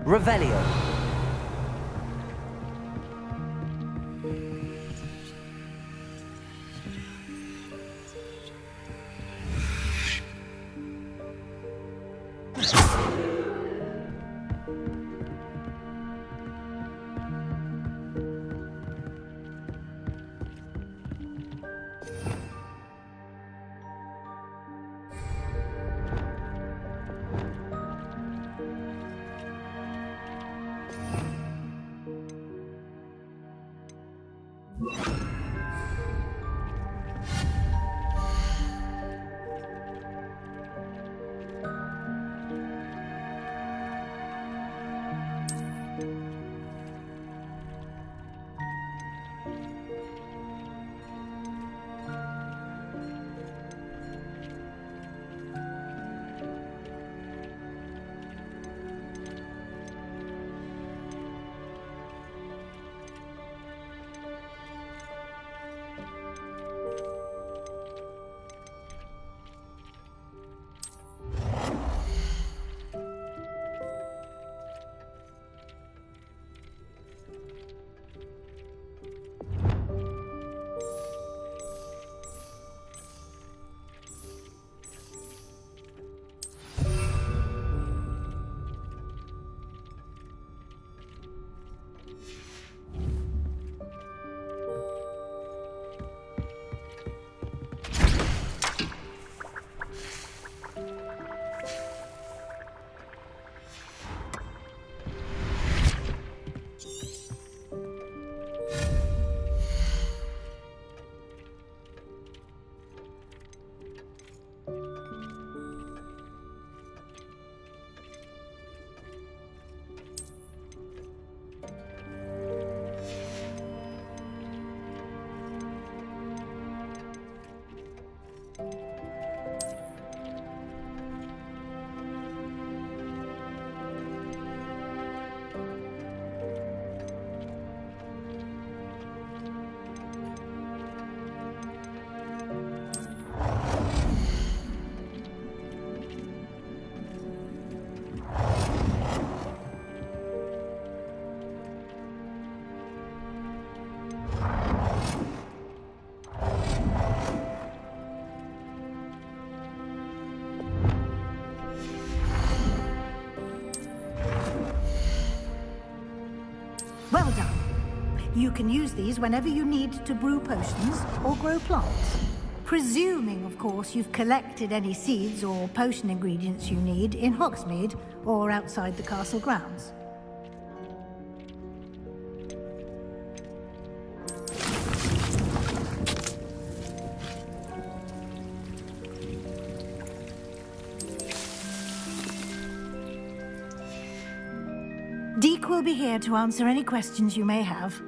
Revelio. Well done. You can use these whenever you need to brew potions or grow plants. Presuming, of course, you've collected any seeds or potion ingredients you need in Hogsmeade or outside the castle grounds. Deek will be here to answer any questions you may have.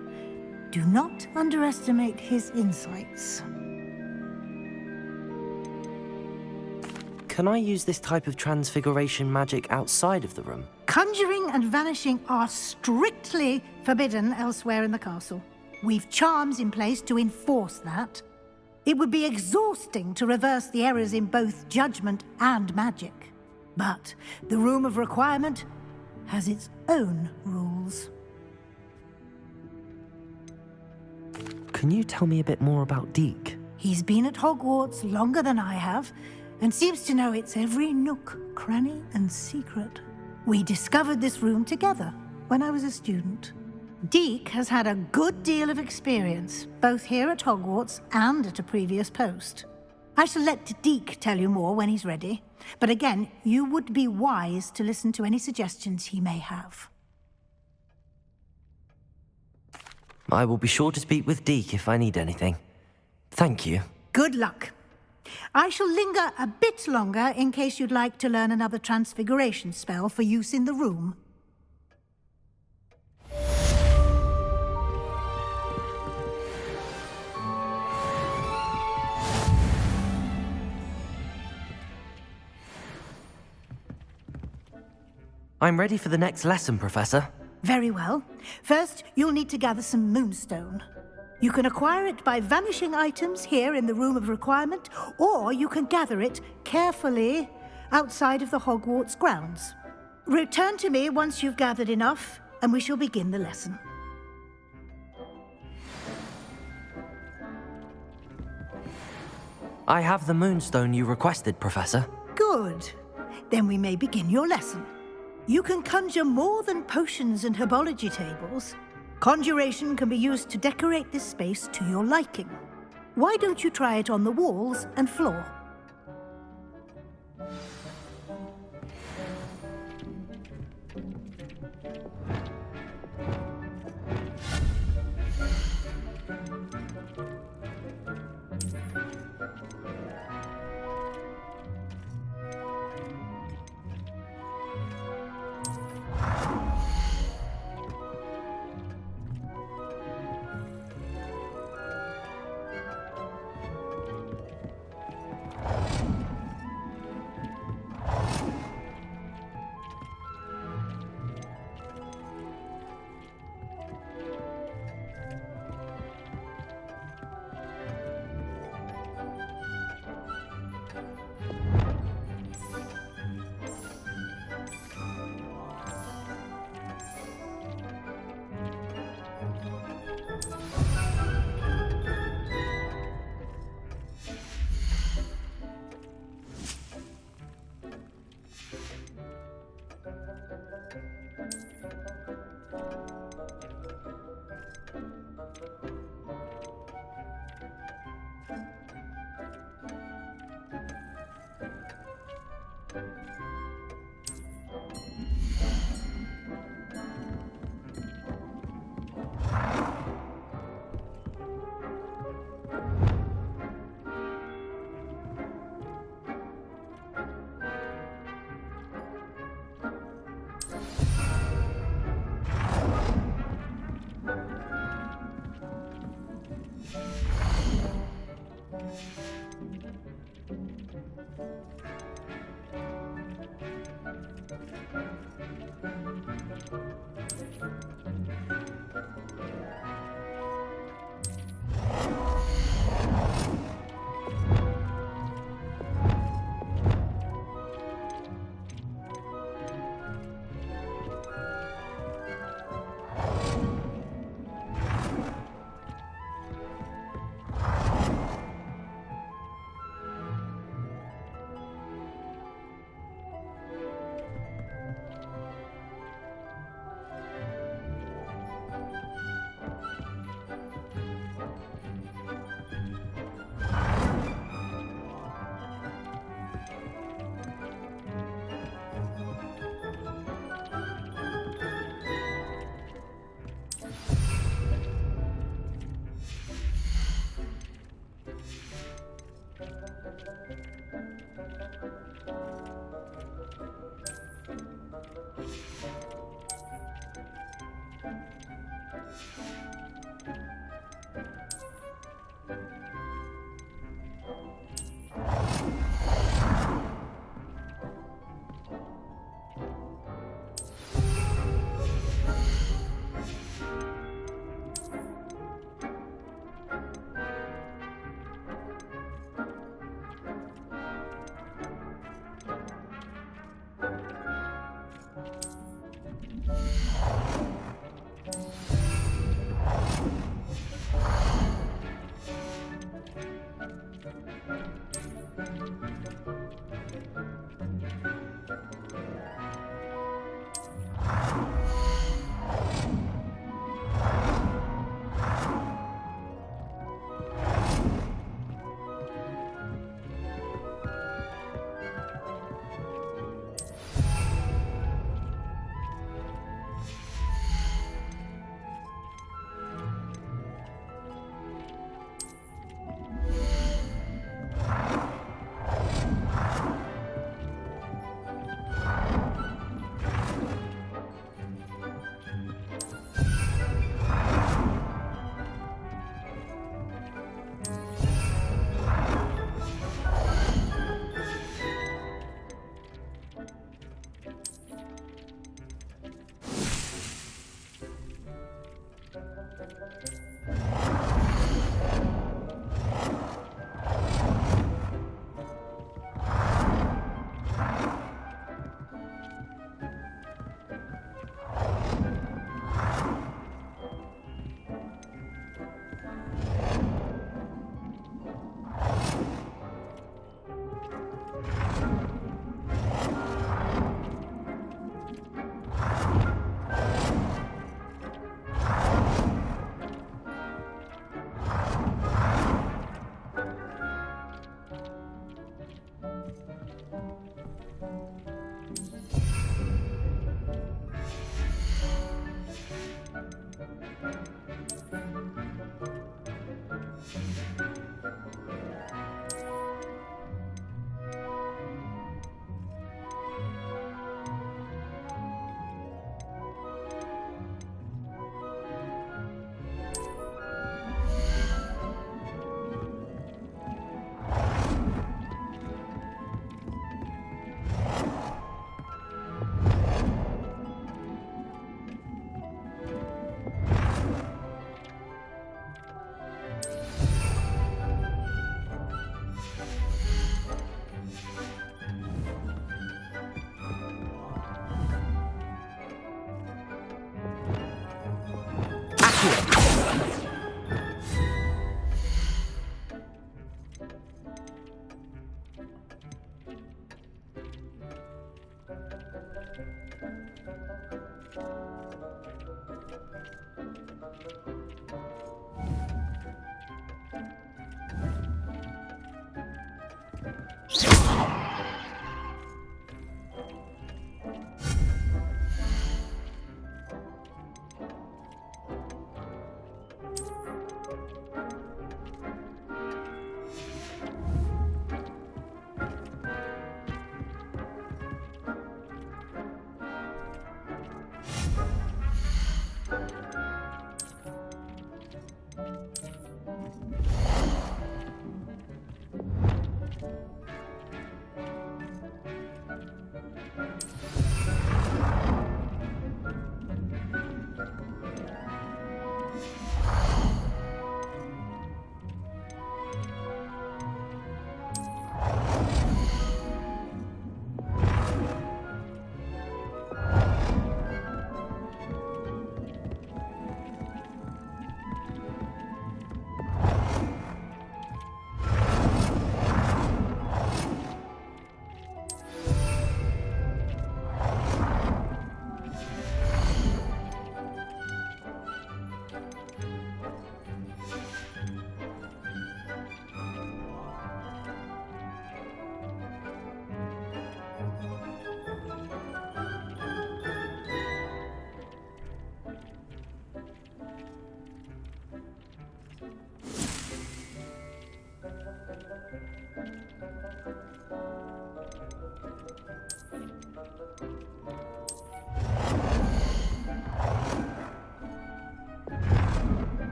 Do not underestimate his insights. Can I use this type of transfiguration magic outside of the room? Conjuring and vanishing are strictly forbidden elsewhere in the castle. We've charms in place to enforce that. It would be exhausting to reverse the errors in both judgment and magic. But the Room of Requirement has its own rules. Can you tell me a bit more about Deek? He's been at Hogwarts longer than I have, and seems to know its every nook, cranny, and secret. We discovered this room together when I was a student. Deek has had a good deal of experience, both here at Hogwarts and at a previous post. I shall let Deek tell you more when he's ready. But again, you would be wise to listen to any suggestions he may have. I will be sure to speak with Deek if I need anything. Thank you. Good luck. I shall linger a bit longer in case you'd like to learn another transfiguration spell for use in the room. I'm ready for the next lesson, Professor. Very well. First, you'll need to gather some moonstone. You can acquire it by vanishing items here in the Room of Requirement, or you can gather it carefully outside of the Hogwarts grounds. Return to me once you've gathered enough, and we shall begin the lesson. I have the moonstone you requested, Professor. Good. Then we may begin your lesson. You can conjure more than potions and herbology tables. Conjuration can be used to decorate this space to your liking. Why don't you try it on the walls and floor?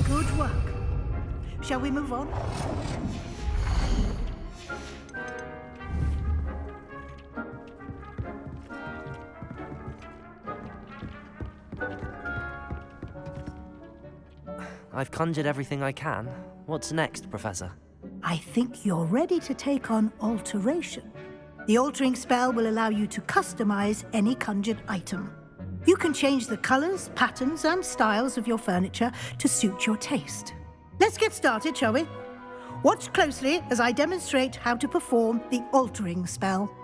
Good work. Shall we move on? I've conjured everything I can. What's next, Professor? I think you're ready to take on alteration. The altering spell will allow you to customize any conjured item. You can change the colors, patterns, and styles of your furniture to suit your taste. Let's get started, shall we? Watch closely as I demonstrate how to perform the altering spell.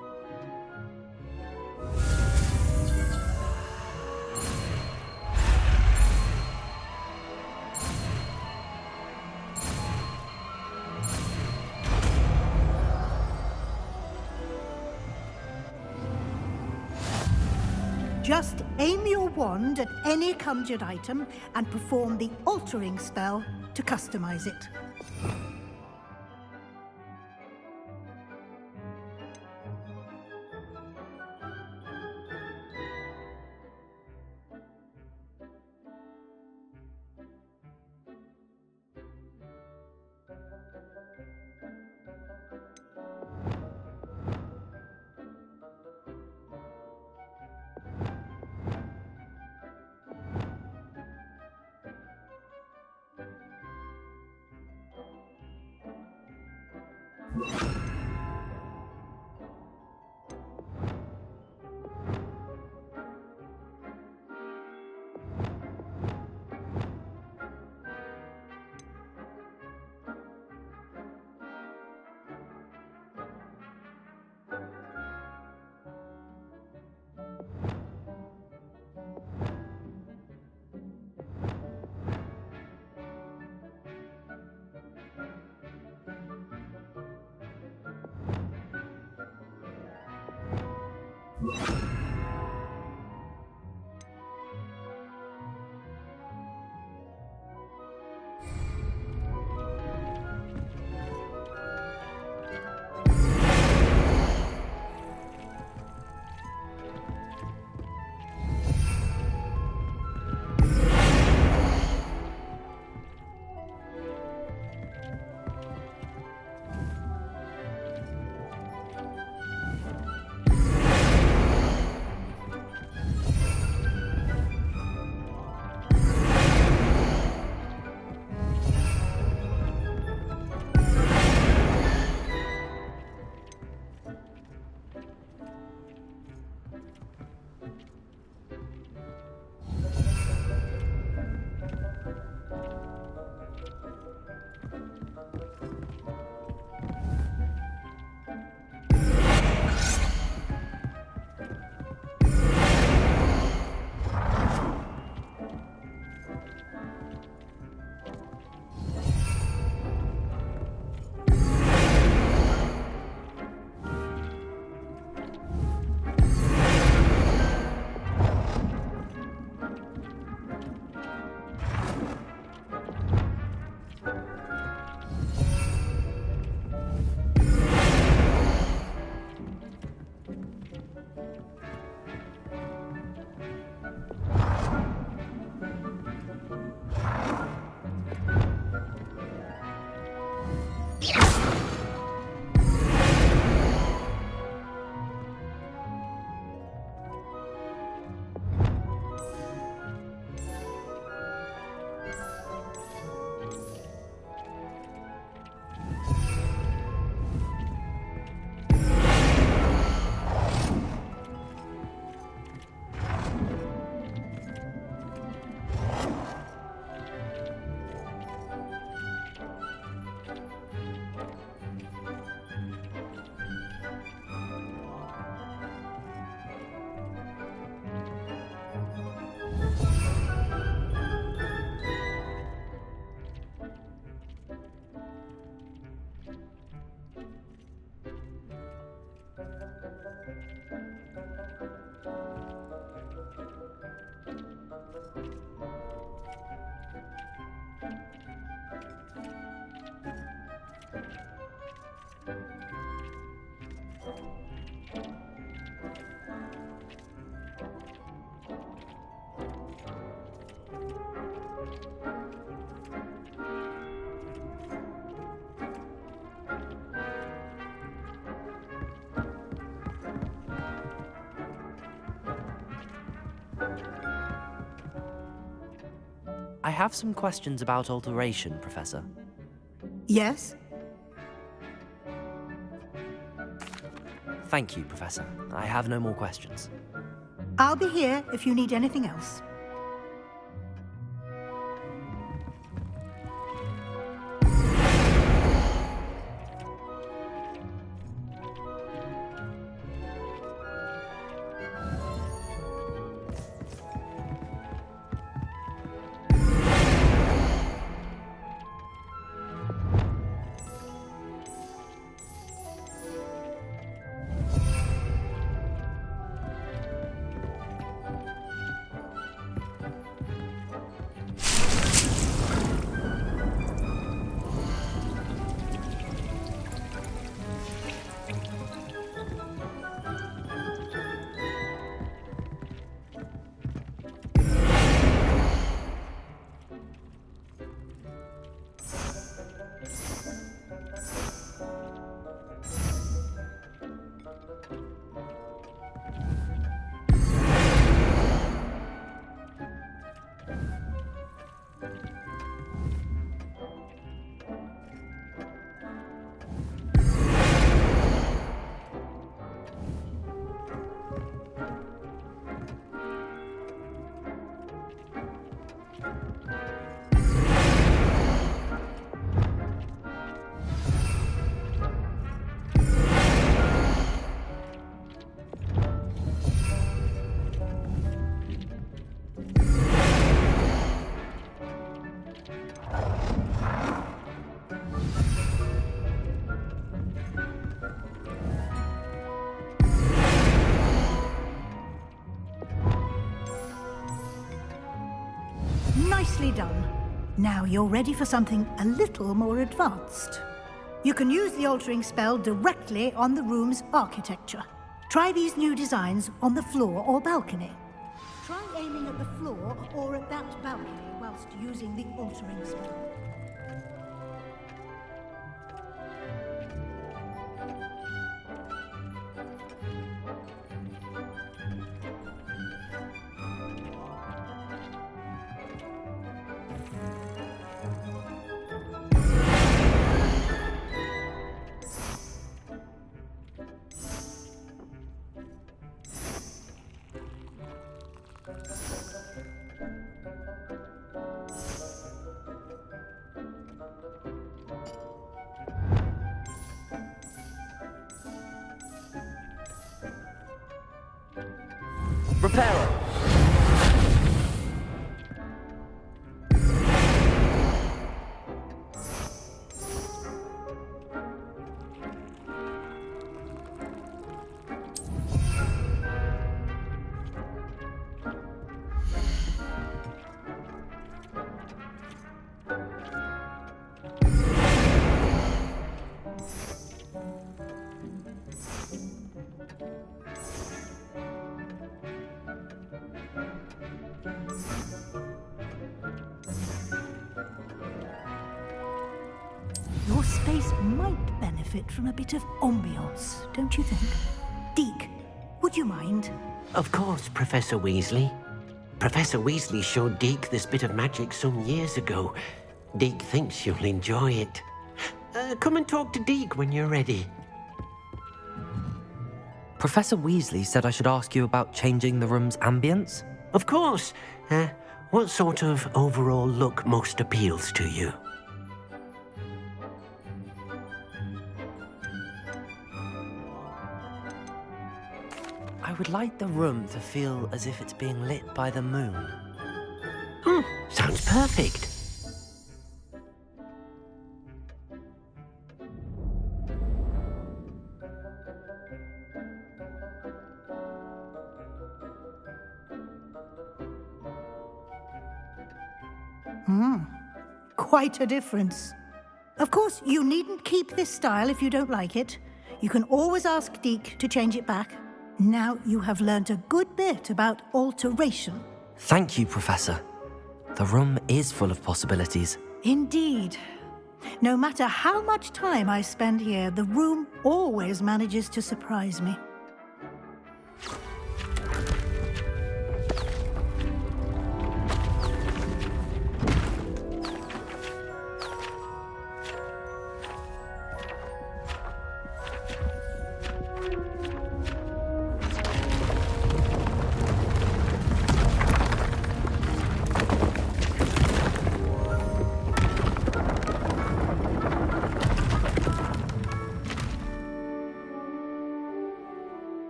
Just aim your wand at any conjured item and perform the altering spell to customize it. I have some questions about alteration, Professor. Yes? Thank you, Professor. I have no more questions. I'll be here if you need anything else. Nicely done. Now you're ready for something a little more advanced. You can use the altering spell directly on the room's architecture. Try these new designs on the floor or balcony. Try aiming at the floor or at that balcony whilst using the altering spell. Reparo! Your space might benefit from a bit of ambiance, don't you think? Deke, would you mind? Of course, Professor Weasley. Professor Weasley showed Deke this bit of magic some years ago. Deke thinks you'll enjoy it. Come and talk to Deke when you're ready. Professor Weasley said I should ask you about changing the room's ambience? Of course. What sort of overall look most appeals to you? I would like the room to feel as if it's being lit by the moon. Sounds perfect. Quite a difference. Of course, you needn't keep this style if you don't like it. You can always ask Deke to change it back. Now you have learnt a good bit about alteration. Thank you, Professor. The room is full of possibilities. Indeed. No matter how much time I spend here, the room always manages to surprise me.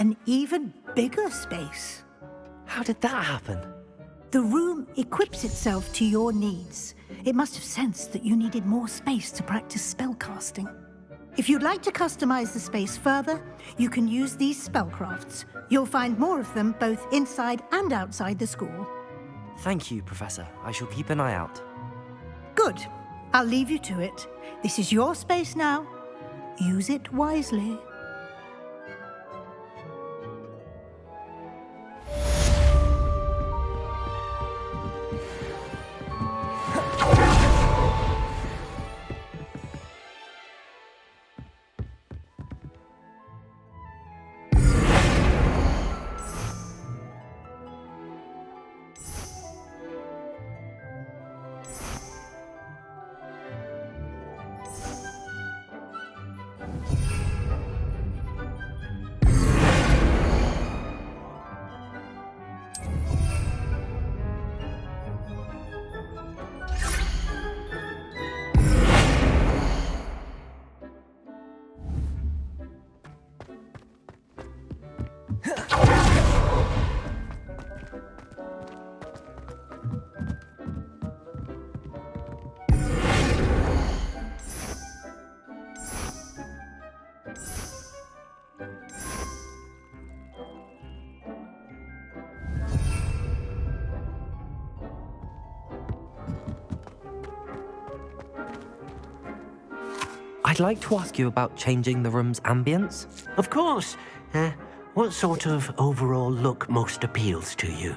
an even bigger space. How did that happen? The room equips itself to your needs. It must have sensed that you needed more space to practice spellcasting. If you'd like to customize the space further, you can use these spellcrafts. You'll find more of them both inside and outside the school. Thank you, Professor. I shall keep an eye out. Good. I'll leave you to it. This is your space now. Use it wisely. I'd like to ask you about changing the room's ambience. Of course. What sort of overall look most appeals to you?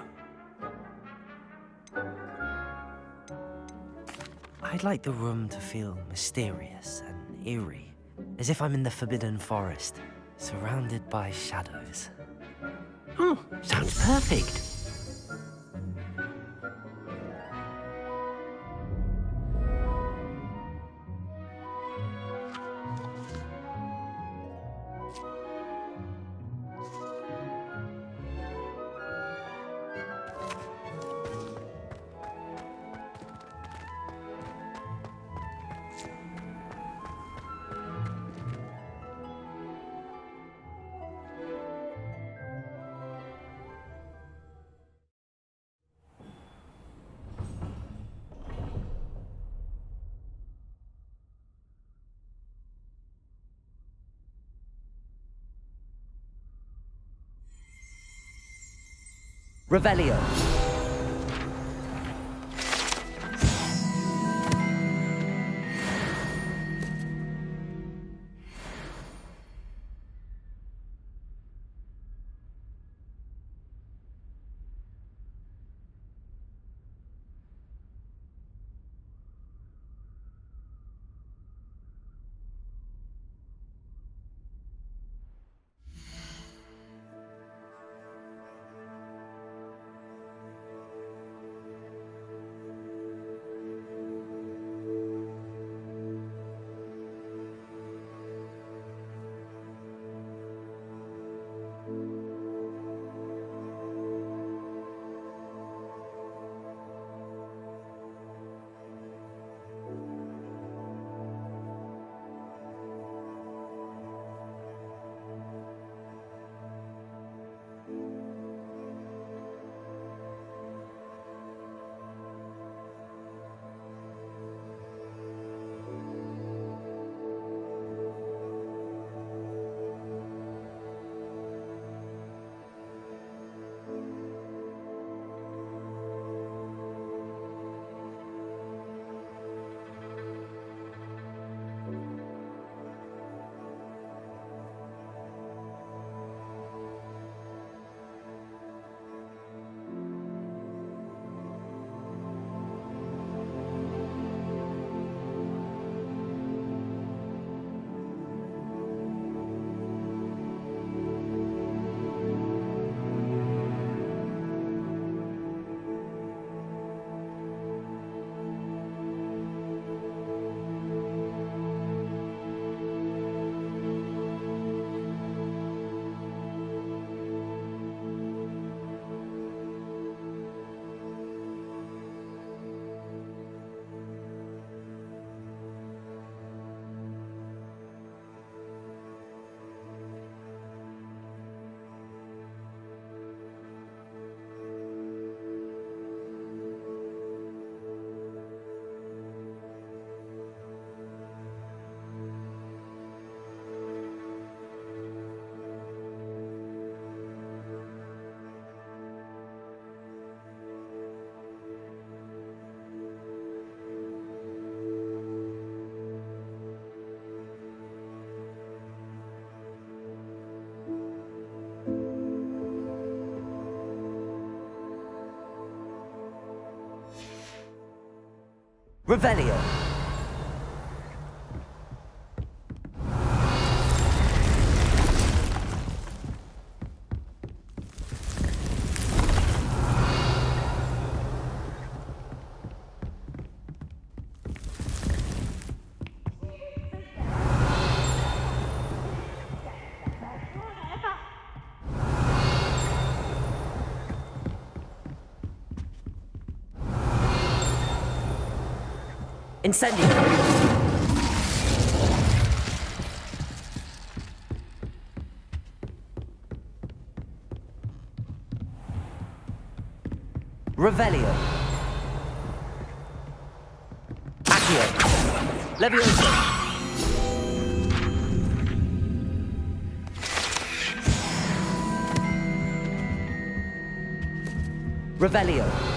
I'd like the room to feel mysterious and eerie, as if I'm in the Forbidden Forest, surrounded by shadows. Oh, sounds perfect. Revelio. Revelio. Incendio. Revelio. Accio. Levioso. Revelio.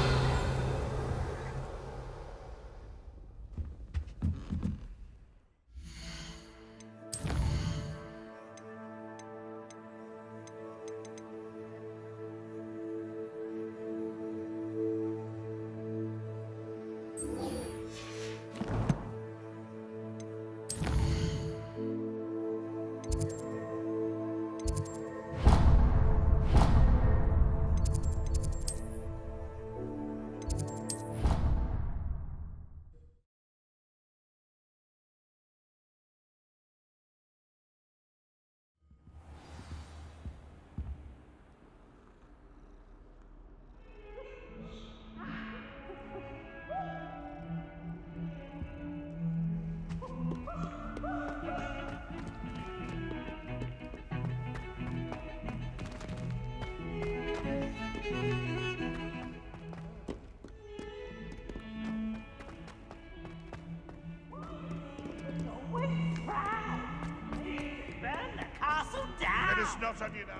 It is not on you now.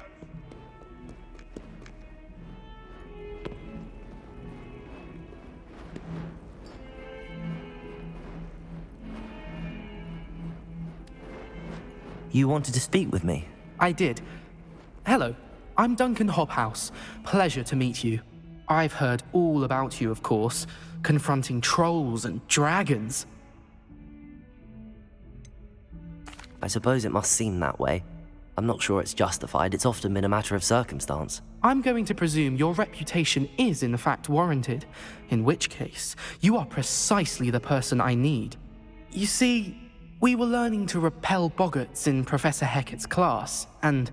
You wanted to speak with me? I did. Hello, I'm Duncan Hobhouse. Pleasure to meet you. I've heard all about you, of course, confronting trolls and dragons. I suppose it must seem that way. I'm not sure it's justified. It's often been a matter of circumstance. I'm going to presume your reputation is in fact warranted, in which case, you are precisely the person I need. You see, we were learning to repel boggarts in Professor Hecat's class, and,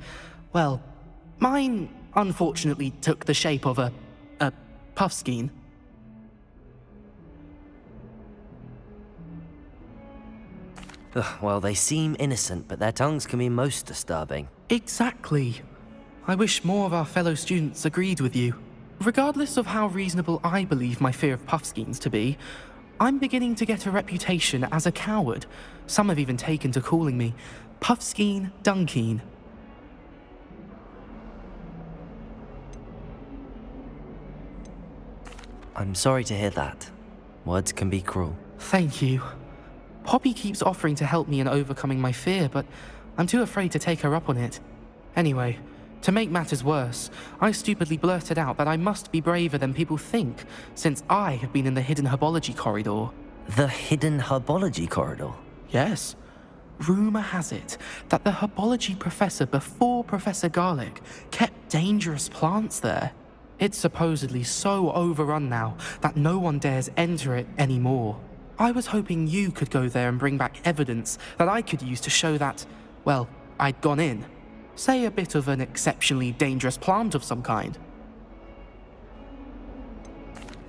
well, mine unfortunately took the shape of a puffskein. Well, they seem innocent, but their tongues can be most disturbing. Exactly. I wish more of our fellow students agreed with you. Regardless of how reasonable I believe my fear of puffskeins to be, I'm beginning to get a reputation as a coward. Some have even taken to calling me Puffskeen Dunkeen. I'm sorry to hear that. Words can be cruel. Thank you. Poppy keeps offering to help me in overcoming my fear, but I'm too afraid to take her up on it. Anyway, to make matters worse, I stupidly blurted out that I must be braver than people think, since I have been in the hidden herbology corridor. The hidden herbology corridor? Yes. Rumour has it that the herbology professor before Professor Garlic kept dangerous plants there. It's supposedly so overrun now that no one dares enter it anymore. I was hoping you could go there and bring back evidence that I could use to show that, well, I'd gone in. Say a bit of an exceptionally dangerous plant of some kind.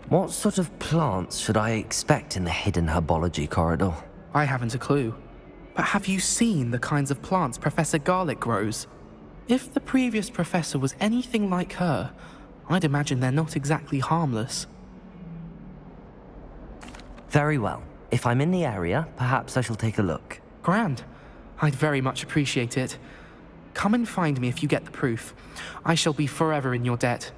What sort of plants should I expect in the hidden herbology corridor? I haven't a clue. But have you seen the kinds of plants Professor Garlic grows? If the previous professor was anything like her, I'd imagine they're not exactly harmless. Very well. If I'm in the area, perhaps I shall take a look. Grand. I'd very much appreciate it. Come and find me if you get the proof. I shall be forever in your debt.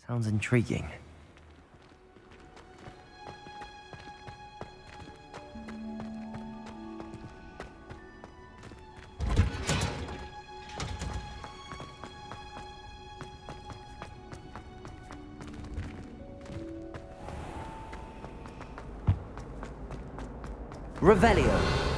Sounds intriguing. Revelio.